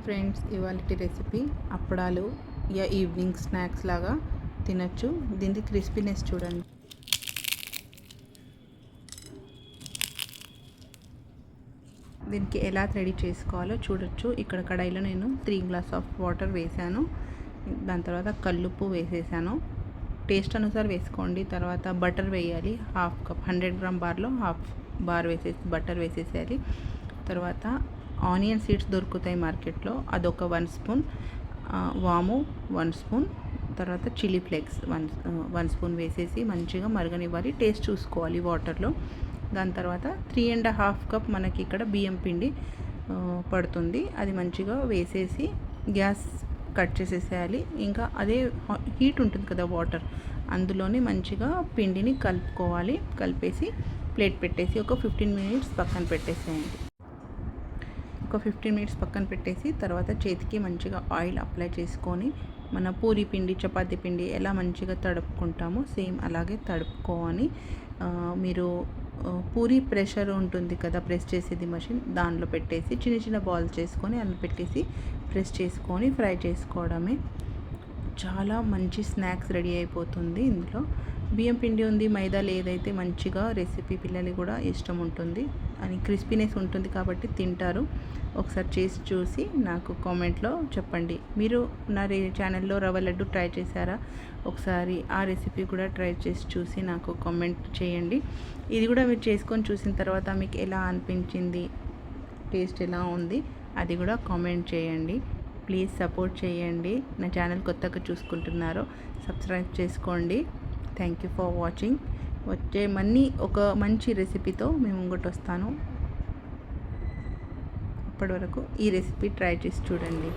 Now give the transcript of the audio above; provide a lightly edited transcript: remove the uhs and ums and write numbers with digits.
Friends, ఇవాళ recipe అప్పడాలు evening snacks లాగా తినచ్చు. దీనికి క్రిస్పీనెస్ చూడండి. దీనికి ఎలా రెడీ చేసుకోవాలో చూడొచ్చు. ఇక్కడ కడాయిలో నేను 3 గ్లాస్ ఆఫ్ వాటర్ వేసాను. దాని తర్వాత కల్లుప్పు వేసేసాను. టేస్ట్ అనుసారం వేసుకోండి. తర్వాత బటర్ వేయాలి. హాఫ్ కప్ 100 గ్రామ్ బార్లో హాఫ్ బార్ వేసేసి బటర్ వేసేసేయాలి. తర్వాత ఆనియన్ సీడ్స్ దొరుకుతాయి మార్కెట్లో, అదొక 1 స్పూన్, వాము 1 స్పూన్, తర్వాత చిల్లీ ఫ్లేక్స్ 1 స్పూన్ వేసేసి మంచిగా మరగనివ్వాలి. టేస్ట్ చూసుకోవాలి వాటర్లో. దాని తర్వాత 3.5 కప్ మనకి ఇక్కడ బియ్యం పిండి పడుతుంది. అది మంచిగా వేసేసి గ్యాస్ కట్ చేసేసేయాలి. ఇంకా అదే హీట్ ఉంటుంది కదా వాటర్, అందులోనే మంచిగా పిండిని కలుపుకోవాలి. కలిపేసి ప్లేట్ పెట్టేసి ఒక 15 మినిట్స్ పక్కన పెట్టేసేయండి. ఒక 15 మినిట్స్ పక్కన పెట్టేసి తర్వాత చేతికి మంచిగా ఆయిల్ అప్లై చేసుకొని మన పూరి పిండి, చపాతీ పిండి ఎలా మంచిగా తడుపుకుంటామో సేమ్ అలాగే తడుపుకోవాలి. మీరు పూరి ప్రెషర్ ఉంటుంది కదా, ప్రెస్ చేసేది మెషిన్, దానిలో పెట్టేసి చిన్న చిన్న బాల్స్ చేసుకొని అందులో పెట్టేసి ప్రెస్ చేసుకొని ఫ్రై చేసుకోవడమే. చాలా మంచి స్నాక్స్ రెడీ అయిపోతుంది. ఇందులో బియ్యం పిండి ఉంది, మైదా లేదైతే మంచిగా రెసిపీ పిల్లలకి కూడా ఇష్టం ఉంటుంది అని క్రిస్పీనెస్ ఉంటుంది కాబట్టి తింటారు. ఒకసారి చేసి చూసి నాకు కామెంట్లో చెప్పండి. మీరు నా ఛానల్లో రవ్వ లడ్డు ట్రై చేశారా? ఒకసారి ఆ రెసిపీ కూడా ట్రై చేసి చూసి నాకు కామెంట్ చేయండి. ఇది కూడా మీరు చేసుకొని చూసిన తర్వాత మీకు ఎలా అనిపించింది, టేస్ట్ ఎలా ఉంది, అది కూడా కామెంట్ చేయండి. ప్లీజ్ సపోర్ట్ చేయండి. నా ఛానల్ కొత్తగా చూసుకుంటున్నారో సబ్స్క్రైబ్ చేసుకోండి. Thank you for watching. వచ్చే ఒక మంచి రెసిపీతో మేము ముంగట వస్తాను. అప్పటి వరకు ఈ రెసిపీ ట్రై చేసి చూడండి.